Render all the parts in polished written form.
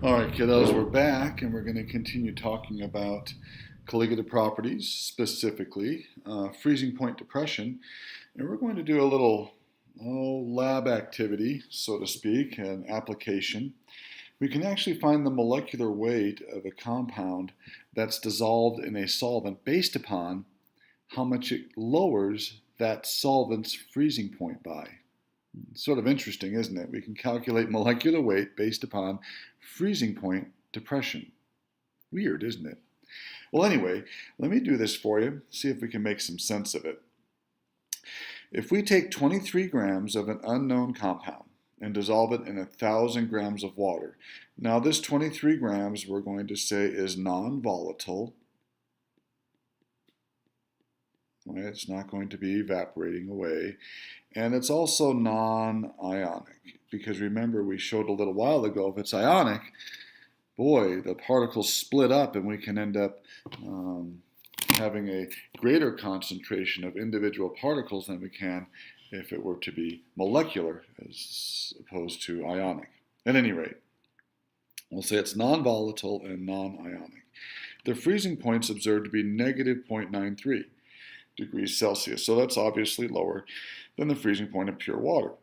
All right, kiddos, we're back and we're going to continue talking about colligative properties, specifically freezing point depression. And we're going to do a little lab activity, so to speak, an application. We can actually find the molecular weight of a compound that's dissolved in a solvent based upon how much it lowers that solvent's freezing point by. Sort of interesting, isn't it? We can calculate molecular weight based upon freezing point depression. Weird, isn't it? Well, anyway, let me do this for you, see if we can make some sense of it. If we take 23 grams of an unknown compound and dissolve it in 1,000 grams of water, now this 23 grams we're going to say is non-volatile. Right? It's not going to be evaporating away. And it's also non-ionic, because remember we showed a little while ago, if it's ionic, boy, the particles split up and we can end up having a greater concentration of individual particles than we can if it were to be molecular as opposed to ionic. At any rate, we'll say it's non-volatile and non-ionic. The freezing point's observed to be negative 0.93 degrees Celsius, so that's obviously lower than the freezing point of pure water.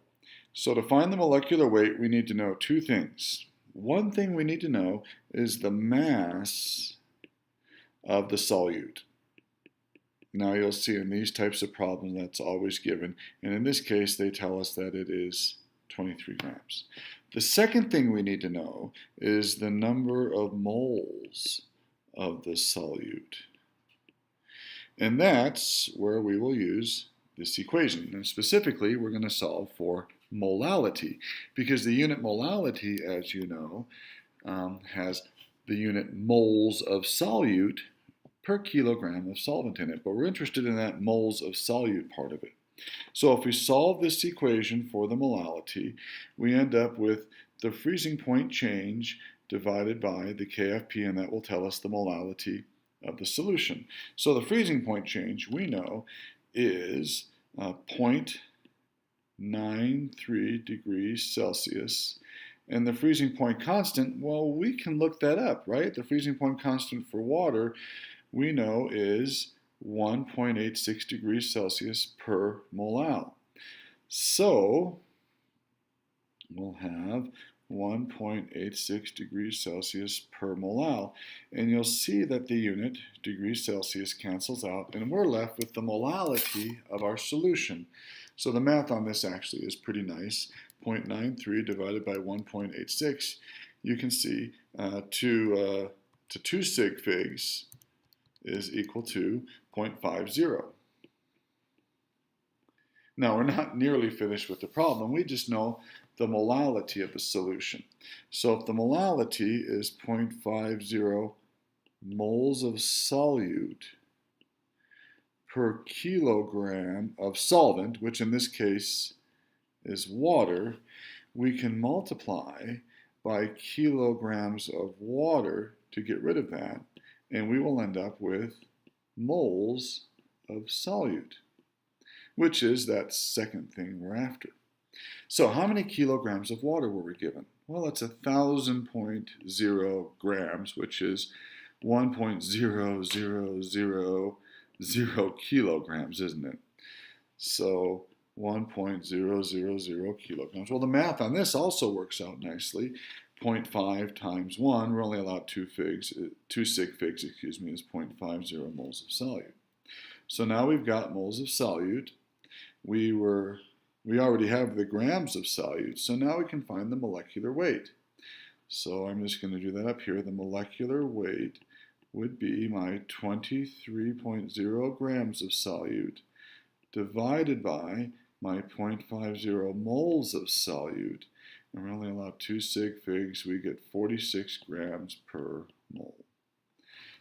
So to find the molecular weight, we need to know two things. One thing we need to know is the mass of the solute. Now you'll see in these types of problems that's always given, and in this case they tell us that it is 23 grams. The second thing we need to know is the number of moles of the solute. And that's where we will use this equation. And specifically, we're going to solve for molality, because the unit molality, as you know, has the unit moles of solute per kilogram of solvent in it. But we're interested in that moles of solute part of it. So if we solve this equation for the molality, we end up with the freezing point change divided by the KFP, and that will tell us the molality of the solution. So the freezing point change, we know, is 0.93 degrees Celsius. And the freezing point constant, well, we can look that up, right? The freezing point constant for water, we know, is 1.86 degrees Celsius per molal. So we'll have 1.86 degrees Celsius per molal. And you'll see that the unit, degrees Celsius, cancels out, and we're left with the molality of our solution. So the math on this actually is pretty nice. 0.93 divided by 1.86, you can see 2 sig figs is equal to 0.50. Now, we're not nearly finished with the problem. We just know the molality of the solution. So if the molality is 0.50 moles of solute per kilogram of solvent, which in this case is water, we can multiply by kilograms of water to get rid of that, and we will end up with moles of solute, which is that second thing we're after. So how many kilograms of water were we given? Well, it's 1,000.0 grams, which is 1.0000 kilograms, isn't it? So 1.000 kilograms. Well, the math on this also works out nicely. 0.5 times 1, we're only allowed 2 sig figs, is 0.50 moles of solute. So now we've got moles of solute. We already have the grams of solute, so now we can find the molecular weight. So I'm just going to do that up here. The molecular weight would be my 23.0 grams of solute divided by my 0.50 moles of solute. And we're only allowed 2 sig figs. We get 46 grams per mole.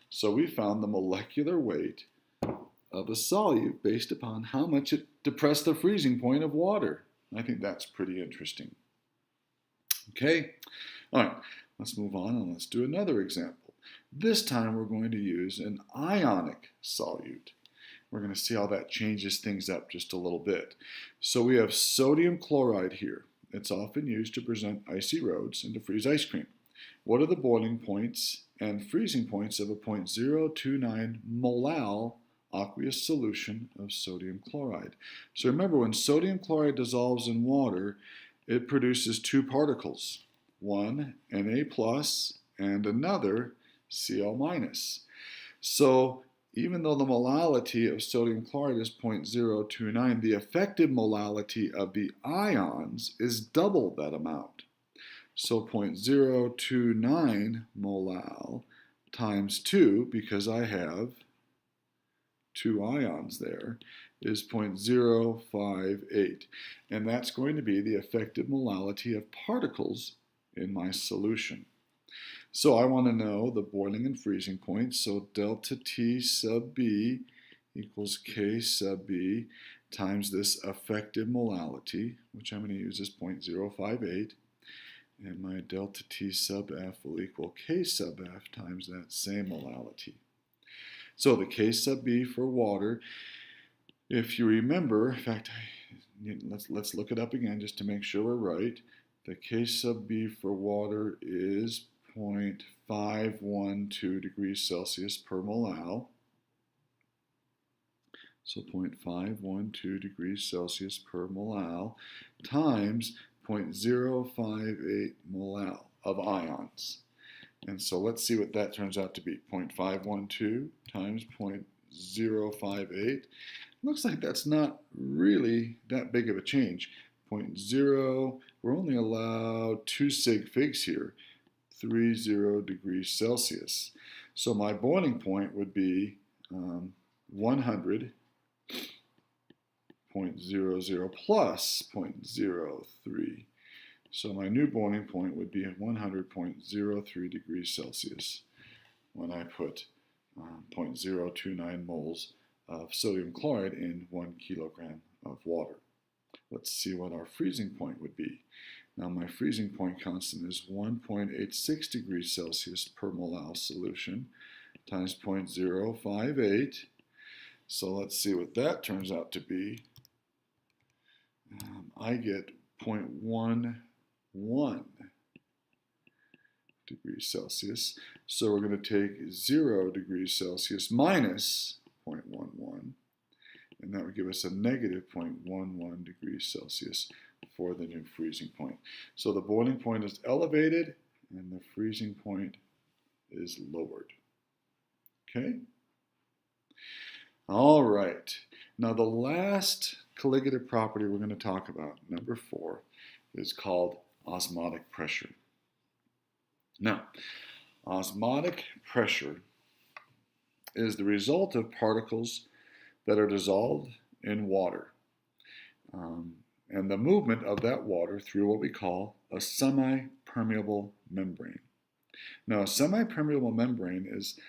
So we found the molecular weight of a solute based upon how much it depressed the freezing point of water. I think that's pretty interesting. Okay, all right, let's move on and let's do another example. This time we're going to use an ionic solute. We're going to see how that changes things up just a little bit. So we have sodium chloride here. It's often used to present icy roads and to freeze ice cream. What are the boiling points and freezing points of a 0.029 molal aqueous solution of sodium chloride? So remember, when sodium chloride dissolves in water, it produces two particles, one Na plus and another Cl minus. So even though the molality of sodium chloride is 0.029, the effective molality of the ions is double that amount. So 0.029 molal times 2, because I have two ions there, is 0.058. And that's going to be the effective molality of particles in my solution. So I want to know the boiling and freezing points. So delta T sub B equals K sub B times this effective molality, which I'm going to use as 0.058. And my delta T sub F will equal K sub F times that same molality. So the K sub B for water, if you remember, in fact, let's look it up again just to make sure we're right. The K sub B for water is 0.512 degrees Celsius per molal. So 0.512 degrees Celsius per molal times 0.058 molal of ions. And so let's see what that turns out to be. 0.512 times 0.058. Looks like that's not really that big of a change. 0.0, we're only allowed 2 sig figs here, 30 degrees Celsius. So my boiling point would be 100.00 plus 0.03. So my new boiling point would be 100.03 degrees Celsius when I put 0.029 moles of sodium chloride in 1 kilogram of water. Let's see what our freezing point would be. Now my freezing point constant is 1.86 degrees Celsius per molal solution times 0.058. So let's see what that turns out to be. I get 0.11 degrees Celsius. So we're going to take 0 degrees Celsius minus 0.11, and that would give us a negative 0.11 degrees Celsius for the new freezing point. So the boiling point is elevated and the freezing point is lowered. Okay? All right. Now the last colligative property we're going to talk about, number 4, is called osmotic pressure. Now, osmotic pressure is the result of particles that are dissolved in water and the movement of that water through what we call a semi-permeable membrane. Now, a semi-permeable membrane is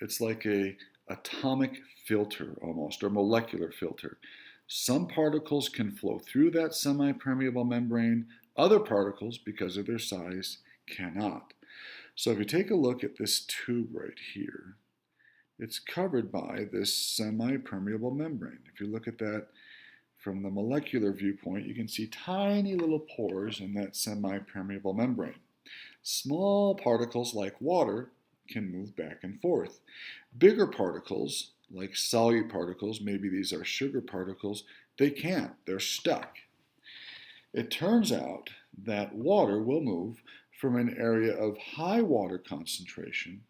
it's like a atomic filter almost, or molecular filter. Some particles can flow through that semi-permeable membrane. Other particles, because of their size, cannot. So if you take a look at this tube right here, it's covered by this semi-permeable membrane. If you look at that from the molecular viewpoint, you can see tiny little pores in that semi-permeable membrane. Small particles like water can move back and forth. Bigger particles, like solute particles, maybe these are sugar particles, they can't. They're stuck. It turns out that water will move from an area of high water concentration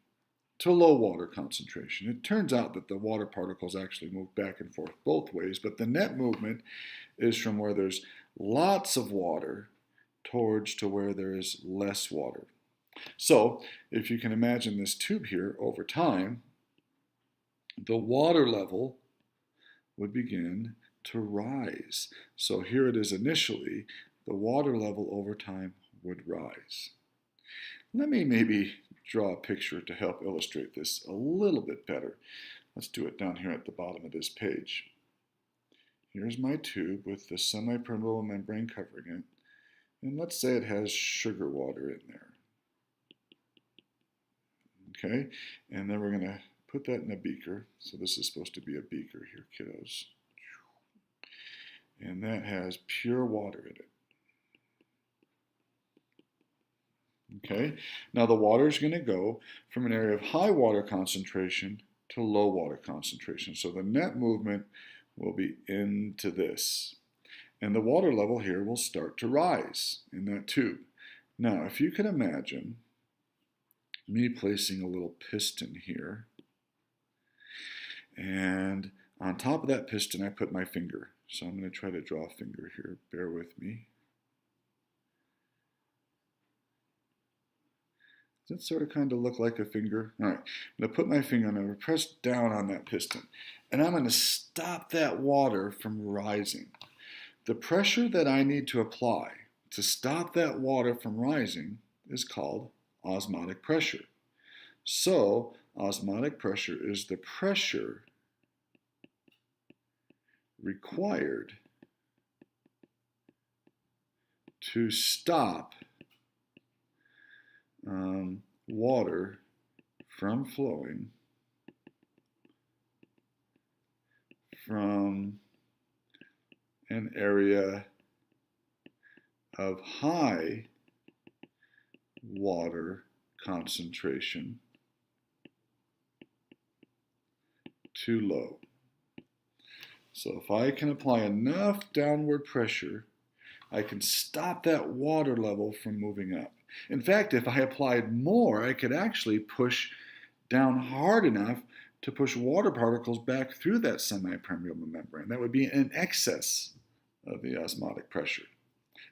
to low water concentration. It turns out that the water particles actually move back and forth both ways, but the net movement is from where there's lots of water towards to where there is less water. So if you can imagine this tube here, over time, the water level would begin to rise. So here it is initially, the water level over time would rise. Let me maybe draw a picture to help illustrate this a little bit better. Let's do it down here at the bottom of this page. Here's my tube with the semi-permeable membrane covering it. And let's say it has sugar water in there. Okay, and then we're going to put that in a beaker. So this is supposed to be a beaker here, kiddos. And that has pure water in it. Okay, now the water is going to go from an area of high water concentration to low water concentration. So the net movement will be into this. And the water level here will start to rise in that tube. Now, if you can imagine me placing a little piston here, and on top of that piston I put my finger. So I'm going to try to draw a finger here. Bear with me. Does that sort of kind of look like a finger? All right, I'm going to put my finger and I'm going to press down on that piston. And I'm going to stop that water from rising. The pressure that I need to apply to stop that water from rising is called osmotic pressure. So, osmotic pressure is the pressure required to stop water from flowing from an area of high water concentration to low. So if I can apply enough downward pressure, I can stop that water level from moving up. In fact, if I applied more, I could actually push down hard enough to push water particles back through that semi-permeable membrane. That would be in excess of the osmotic pressure.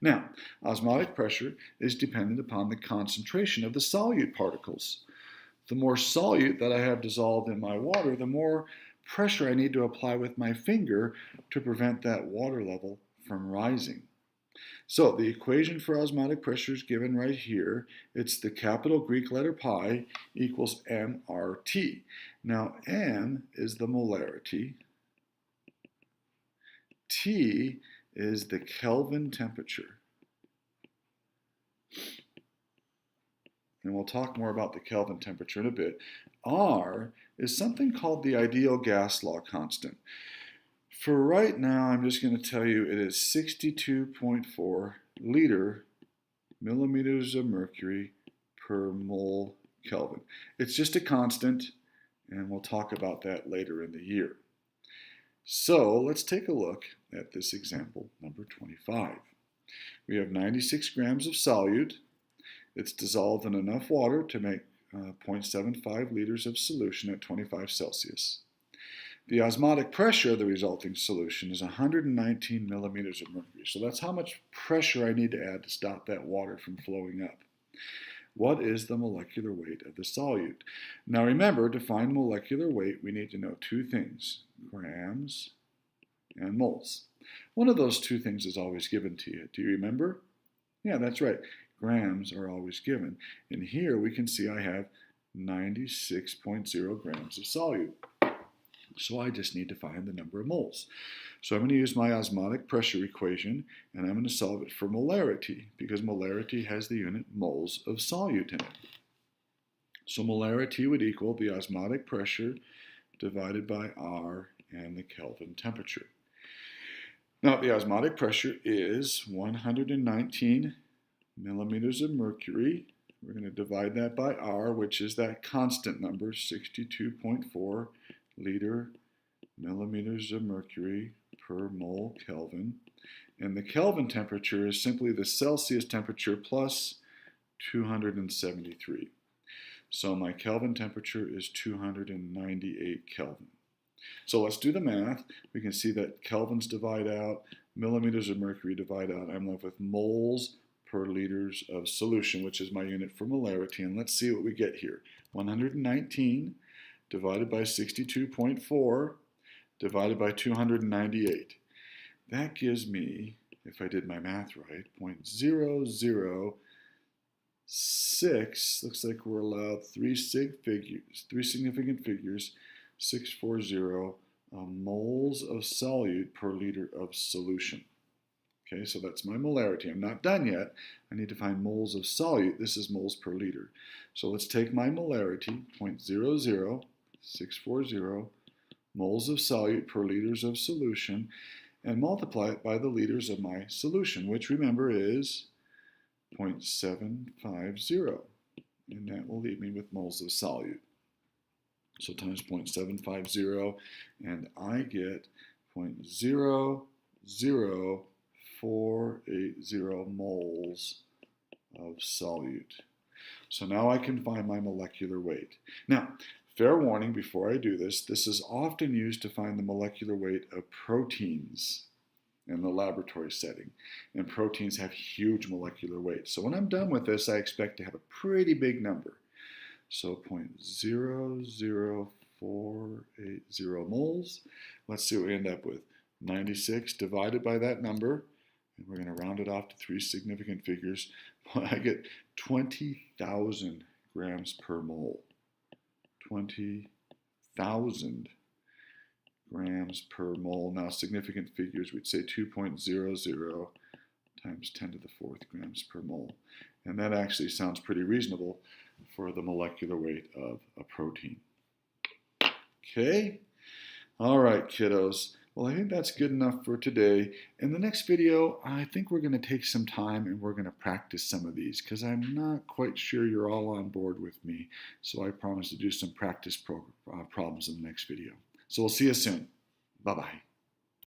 Now, osmotic pressure is dependent upon the concentration of the solute particles. The more solute that I have dissolved in my water, the more pressure I need to apply with my finger to prevent that water level from rising. So the equation for osmotic pressure is given right here. It's the capital Greek letter pi equals mRT. Now m is the molarity. T is the Kelvin temperature. And we'll talk more about the Kelvin temperature in a bit. R is something called the ideal gas law constant. For right now, I'm just going to tell you it is 62.4 millimeters of mercury per mole Kelvin. It's just a constant, and we'll talk about that later in the year. So let's take a look at this example, number 25. We have 96 grams of solute. It's dissolved in enough water to make 0.75 liters of solution at 25 Celsius. The osmotic pressure of the resulting solution is 119 millimeters of mercury. So that's how much pressure I need to add to stop that water from flowing up. What is the molecular weight of the solute? Now remember, to find molecular weight, we need to know two things, grams and moles. One of those two things is always given to you. Do you remember? Yeah, that's right. Grams are always given. And here we can see I have 96.0 grams of solute. So I just need to find the number of moles. So I'm going to use my osmotic pressure equation, and I'm going to solve it for molarity, because molarity has the unit moles of solute in it. So molarity would equal the osmotic pressure divided by R and the Kelvin temperature. Now the osmotic pressure is 119 millimeters of mercury. We're going to divide that by R, which is that constant number, 62.4 millimeters of mercury per mole Kelvin. And the Kelvin temperature is simply the Celsius temperature plus 273. So my Kelvin temperature is 298 Kelvin. So let's do the math. We can see that Kelvins divide out, millimeters of mercury divide out. I'm left with moles per liters of solution, which is my unit for molarity. And let's see what we get here. 119 divided by 62.4 divided by 298. That gives me, if I did my math right, 0.006. Looks like we're allowed three significant figures, 640 moles of solute per liter of solution. Okay, so that's my molarity. I'm not done yet. I need to find moles of solute. This is moles per liter. So let's take my molarity, 0.00640 moles of solute per liters of solution, and multiply it by the liters of my solution, which remember is 0.750. And that will leave me with moles of solute. So times 0.750, and I get 0.00480 moles of solute. So now I can find my molecular weight. Now, fair warning before I do this, this is often used to find the molecular weight of proteins in the laboratory setting. And proteins have huge molecular weight. So when I'm done with this, I expect to have a pretty big number. So 0.00480 moles. Let's see what we end up with. 96 divided by that number, and we're going to round it off to 3 significant figures. I get 20,000 grams per mole. 20,000 grams per mole. Now significant figures, we'd say 2.00 times 10 to the 4th grams per mole. And that actually sounds pretty reasonable for the molecular weight of a protein. Okay? All right, kiddos. Well, I think that's good enough for today. In the next video, I think we're going to take some time and we're going to practice some of these because I'm not quite sure you're all on board with me. So I promise to do some practice problems in the next video. So we'll see you soon. Bye-bye.